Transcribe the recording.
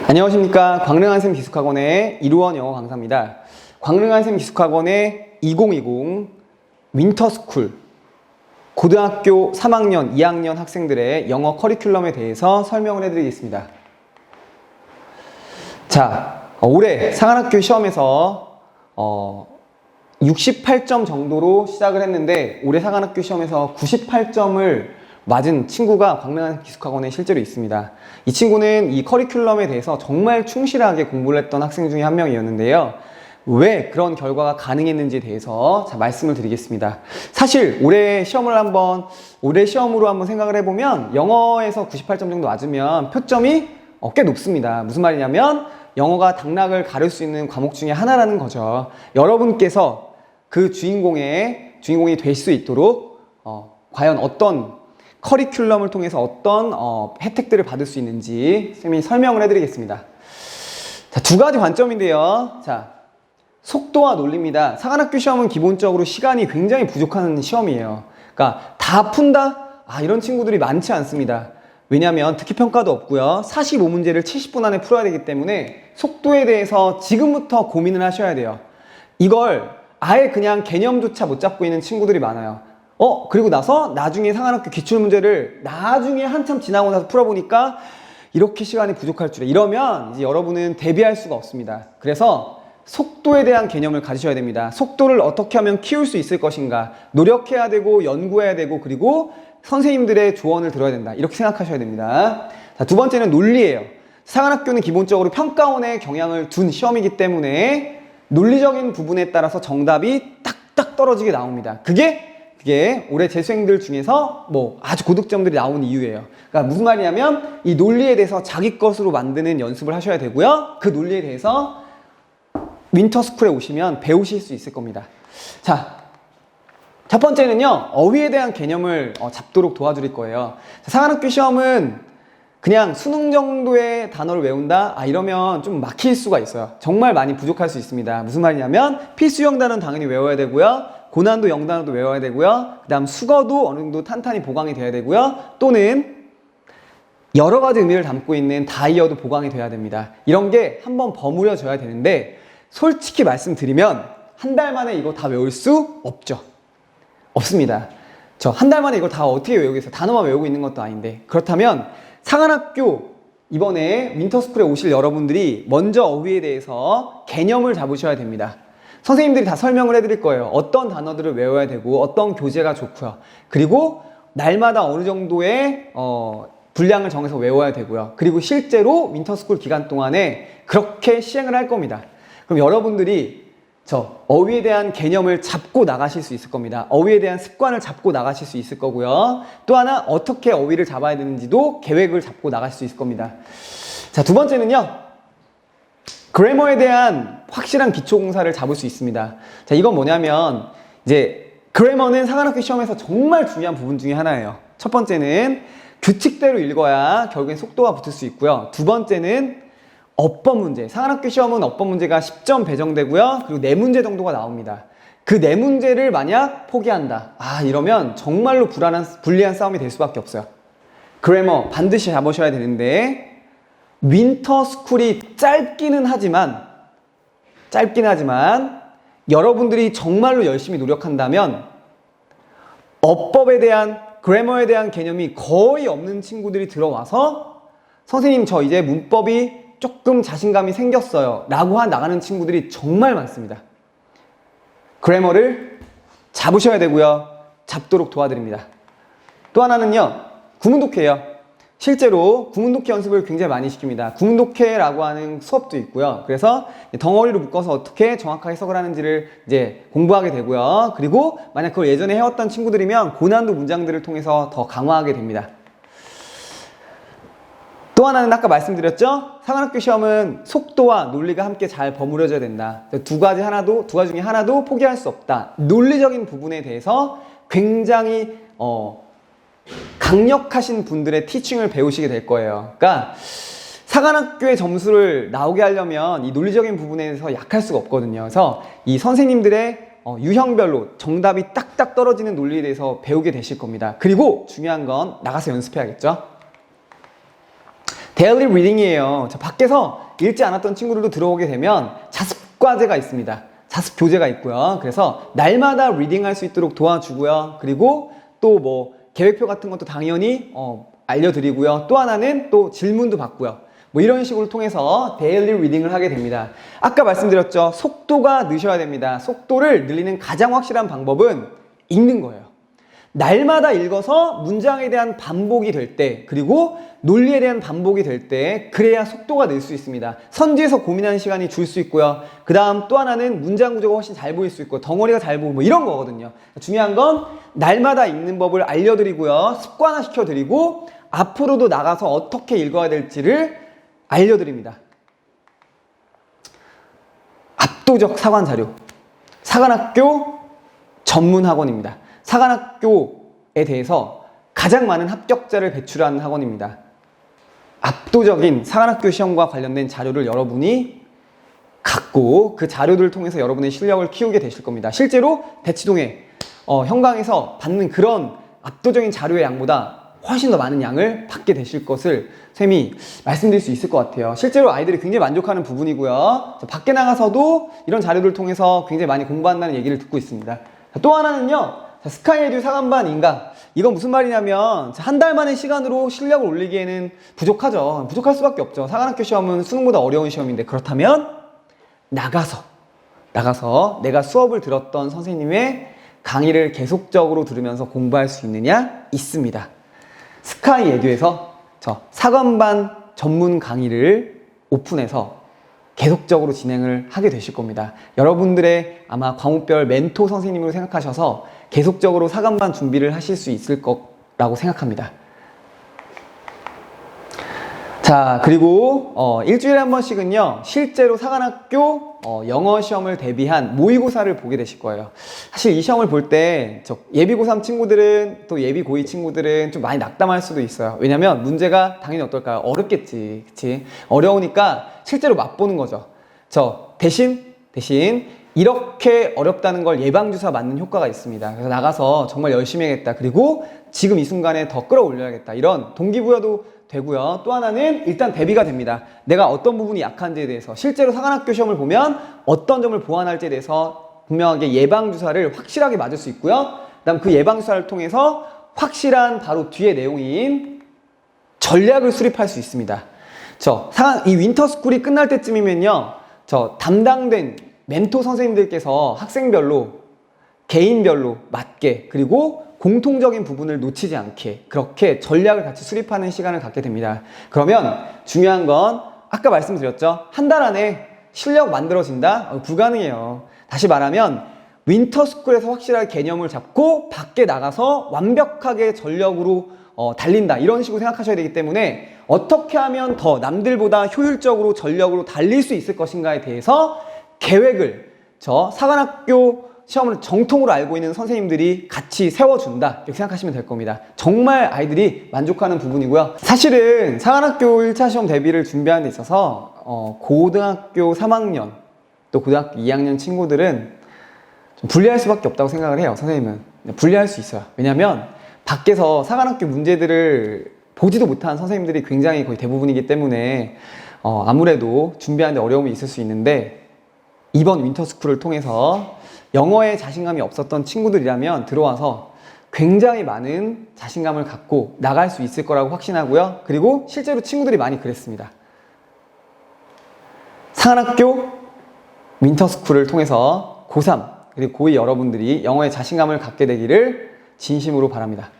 안녕하십니까. 광릉한샘 기숙학원의 이루원 영어 강사입니다. 광릉한샘 기숙학원의 2020 윈터스쿨 고등학교 3학년, 2학년 학생들의 영어 커리큘럼에 대해서 설명을 해드리겠습니다. 자, 올해 상한학교 시험에서 68점 정도로 시작을 했는데 올해 상한학교 시험에서 98점을 맞은 친구가 광릉한샘 기숙학원에 실제로 있습니다. 이 친구는 이 커리큘럼에 대해서 정말 충실하게 공부를 했던 학생 중에 한 명이었는데요. 왜 그런 결과가 가능했는지에 대해서 말씀을 드리겠습니다. 사실 올해 시험으로 한번 생각을 해보면 영어에서 98점 정도 맞으면 표점이 꽤 높습니다. 무슨 말이냐면 영어가 당락을 가를 수 있는 과목 중에 하나라는 거죠. 여러분께서 그 주인공이 될 수 있도록 과연 어떤 커리큘럼을 통해서 어떤 혜택들을 받을 수 있는지 선생님이 설명을 해드리겠습니다. 자, 두 가지 관점인데요. 자, 속도와 논리입니다. 상한학교 시험은 기본적으로 시간이 굉장히 부족한 시험이에요. 그러니까 다 푼다? 이런 친구들이 많지 않습니다. 왜냐하면 특기평가도 없고요. 45문제를 70분 안에 풀어야 되기 때문에 속도에 대해서 지금부터 고민을 하셔야 돼요. 이걸 아예 그냥 개념조차 못 잡고 있는 친구들이 많아요. 그리고 나서 나중에 상한학교 기출문제를 나중에 한참 지나고 나서 풀어보니까 이렇게 시간이 부족할 줄에, 이러면 이제 여러분은 대비할 수가 없습니다. 그래서 속도에 대한 개념을 가지셔야 됩니다. 속도를 어떻게 하면 키울 수 있을 것인가, 노력해야 되고 연구해야 되고 그리고 선생님들의 조언을 들어야 된다, 이렇게 생각하셔야 됩니다. 자, 두 번째는 논리예요. 상한학교는 기본적으로 평가원의 경향을 둔 시험이기 때문에 논리적인 부분에 따라서 정답이 딱딱 떨어지게 나옵니다. 그게 올해 재수생들 중에서 아주 고득점들이 나온 이유예요. 그러니까 무슨 말이냐면 이 논리에 대해서 자기 것으로 만드는 연습을 하셔야 되고요. 그 논리에 대해서 윈터스쿨에 오시면 배우실 수 있을 겁니다. 자, 첫 번째는요, 어휘에 대한 개념을 잡도록 도와드릴 거예요. 자, 상한학교 시험은 그냥 수능 정도의 단어를 외운다? 이러면 좀 막힐 수가 있어요. 정말 많이 부족할 수 있습니다. 무슨 말이냐면 필수형 단어는 당연히 외워야 되고요. 고난도 영단어도 외워야 되고요. 그 다음 수거도 어느 정도 탄탄히 보강이 돼야 되고요. 또는 여러 가지 의미를 담고 있는 다이어도 보강이 돼야 됩니다. 이런 게 한번 버무려져야 되는데 솔직히 말씀드리면 한 달 만에 이거 다 외울 수 없죠. 없습니다. 저 한 달 만에 이걸 다 어떻게 외우겠어요? 단어만 외우고 있는 것도 아닌데. 그렇다면 상한학교 이번에 윈터스쿨에 오실 여러분들이 먼저 어휘에 대해서 개념을 잡으셔야 됩니다. 선생님들이 다 설명을 해드릴 거예요. 어떤 단어들을 외워야 되고 어떤 교재가 좋고요. 그리고 날마다 어느 정도의 분량을 정해서 외워야 되고요. 그리고 실제로 윈터스쿨 기간 동안에 그렇게 시행을 할 겁니다. 그럼 여러분들이 어휘에 대한 개념을 잡고 나가실 수 있을 겁니다. 어휘에 대한 습관을 잡고 나가실 수 있을 거고요. 또 하나 어떻게 어휘를 잡아야 되는지도 계획을 잡고 나가실 수 있을 겁니다. 자, 두 번째는요, 그래머에 대한 확실한 기초공사를 잡을 수 있습니다. 자, 이건 뭐냐면 이제 그래머는 상한학교 시험에서 정말 중요한 부분 중에 하나예요. 첫 번째는 규칙대로 읽어야 결국엔 속도가 붙을 수 있고요. 두 번째는 어법 문제. 상한학교 시험은 어법 문제가 10점 배정되고요. 그리고 4문제 정도가 나옵니다. 그 4문제를 만약 포기한다, 이러면 정말로 불리한 싸움이 될 수밖에 없어요. 그래머 반드시 잡으셔야 되는데 윈터스쿨이 짧기는 하지만 여러분들이 정말로 열심히 노력한다면 어법에 대한, 그래머에 대한 개념이 거의 없는 친구들이 들어와서 선생님 저 이제 문법이 조금 자신감이 생겼어요 라고 나가는 친구들이 정말 많습니다. 그래머를 잡으셔야 되고요. 잡도록 도와드립니다. 또 하나는요, 구문독해예요. 실제로 구문독해 연습을 굉장히 많이 시킵니다. 구문독해라고 하는 수업도 있고요. 그래서 덩어리로 묶어서 어떻게 정확하게 해석을 하는지를 이제 공부하게 되고요. 그리고 만약 그걸 예전에 해왔던 친구들이면 고난도 문장들을 통해서 더 강화하게 됩니다. 또 하나는 아까 말씀드렸죠? 상한학교 시험은 속도와 논리가 함께 잘 버무려져야 된다. 두 가지 중에 하나도 포기할 수 없다. 논리적인 부분에 대해서 굉장히 강력하신 분들의 티칭을 배우시게 될 거예요. 그러니까 상한학교의 점수를 나오게 하려면 이 논리적인 부분에 대해서 약할 수가 없거든요. 그래서 이 선생님들의 유형별로 정답이 딱딱 떨어지는 논리에 대해서 배우게 되실 겁니다. 그리고 중요한 건 나가서 연습해야겠죠. 데일리 리딩이에요. 자, 밖에서 읽지 않았던 친구들도 들어오게 되면 자습과제가 있습니다. 자습 교재가 있고요. 그래서 날마다 리딩할 수 있도록 도와주고요. 그리고 또 뭐 계획표 같은 것도 당연히 알려드리고요. 또 하나는 또 질문도 받고요. 뭐 이런 식으로 통해서 데일리 리딩을 하게 됩니다. 아까 말씀드렸죠. 속도가 느셔야 됩니다. 속도를 늘리는 가장 확실한 방법은 읽는 거예요. 날마다 읽어서 문장에 대한 반복이 될 때, 그리고 논리에 대한 반복이 될 때, 그래야 속도가 늘 수 있습니다. 선지에서 고민하는 시간이 줄 수 있고요. 그 다음 또 하나는 문장 구조가 훨씬 잘 보일 수 있고, 덩어리가 잘 보이고, 뭐 이런 거거든요. 중요한 건 날마다 읽는 법을 알려드리고요. 습관화시켜드리고, 앞으로도 나가서 어떻게 읽어야 될지를 알려드립니다. 압도적 사관 자료. 사관학교 전문학원입니다. 사관학교에 대해서 가장 많은 합격자를 배출하는 학원입니다. 압도적인 사관학교 시험과 관련된 자료를 여러분이 갖고 그 자료들을 통해서 여러분의 실력을 키우게 되실 겁니다. 실제로 대치동에 현강에서 받는 그런 압도적인 자료의 양보다 훨씬 더 많은 양을 받게 되실 것을 쌤이 말씀드릴 수 있을 것 같아요. 실제로 아이들이 굉장히 만족하는 부분이고요. 밖에 나가서도 이런 자료들을 통해서 굉장히 많이 공부한다는 얘기를 듣고 있습니다. 또 하나는요. 스카이에듀 사관반 인강. 이건 무슨 말이냐면 한 달 만의 시간으로 실력을 올리기에는 부족하죠. 부족할 수밖에 없죠. 사관학교 시험은 수능보다 어려운 시험인데 그렇다면 나가서 내가 수업을 들었던 선생님의 강의를 계속적으로 들으면서 공부할 수 있느냐? 있습니다. 스카이에듀에서 저 사관반 전문 강의를 오픈해서 계속적으로 진행을 하게 되실 겁니다. 여러분들의 아마 과목별 멘토 선생님으로 생각하셔서 계속적으로 사관반 준비를 하실 수 있을 거라고 생각합니다. 자, 그리고 일주일에 한 번씩은요 실제로 사관학교 영어 시험을 대비한 모의고사를 보게 되실 거예요. 사실 이 시험을 볼 때 예비 고3 친구들은 또 예비 고2 친구들은 좀 많이 낙담할 수도 있어요. 왜냐면 문제가 당연히 어떨까요? 어렵겠지, 그치? 어려우니까 실제로 맛보는 거죠. 대신 이렇게 어렵다는 걸 예방주사 맞는 효과가 있습니다. 그래서 나가서 정말 열심히 해야겠다. 그리고 지금 이 순간에 더 끌어올려야겠다. 이런 동기부여도 되고요. 또 하나는 일단 대비가 됩니다. 내가 어떤 부분이 약한지에 대해서 실제로 사관학교 시험을 보면 어떤 점을 보완할지에 대해서 분명하게 예방주사를 확실하게 맞을 수 있고요. 그다음 그 예방주사를 통해서 확실한 바로 뒤에 내용인 전략을 수립할 수 있습니다. 이 윈터스쿨이 끝날 때쯤이면요. 담당된 멘토 선생님들께서 학생별로 개인별로 맞게 그리고 공통적인 부분을 놓치지 않게 그렇게 전략을 같이 수립하는 시간을 갖게 됩니다. 그러면 중요한 건 아까 말씀드렸죠. 한 달 안에 실력 만들어진다? 불가능해요. 다시 말하면 윈터스쿨에서 확실하게 개념을 잡고 밖에 나가서 완벽하게 전력으로 달린다 이런 식으로 생각하셔야 되기 때문에 어떻게 하면 더 남들보다 효율적으로 전력으로 달릴 수 있을 것인가에 대해서 계획을 사관학교 시험을 정통으로 알고 있는 선생님들이 같이 세워준다 이렇게 생각하시면 될 겁니다. 정말 아이들이 만족하는 부분이고요. 사실은 사관학교 1차 시험 대비를 준비하는 데 있어서 고등학교 3학년 또 고등학교 2학년 친구들은 좀 불리할 수밖에 없다고 생각을 해요. 선생님은 불리할 수 있어요. 왜냐하면 밖에서 사관학교 문제들을 보지도 못한 선생님들이 굉장히 거의 대부분이기 때문에 아무래도 준비하는데 어려움이 있을 수 있는데 이번 윈터스쿨을 통해서 영어에 자신감이 없었던 친구들이라면 들어와서 굉장히 많은 자신감을 갖고 나갈 수 있을 거라고 확신하고요. 그리고 실제로 친구들이 많이 그랬습니다. 사관학교 윈터스쿨을 통해서 고3 그리고 고2 여러분들이 영어에 자신감을 갖게 되기를 진심으로 바랍니다.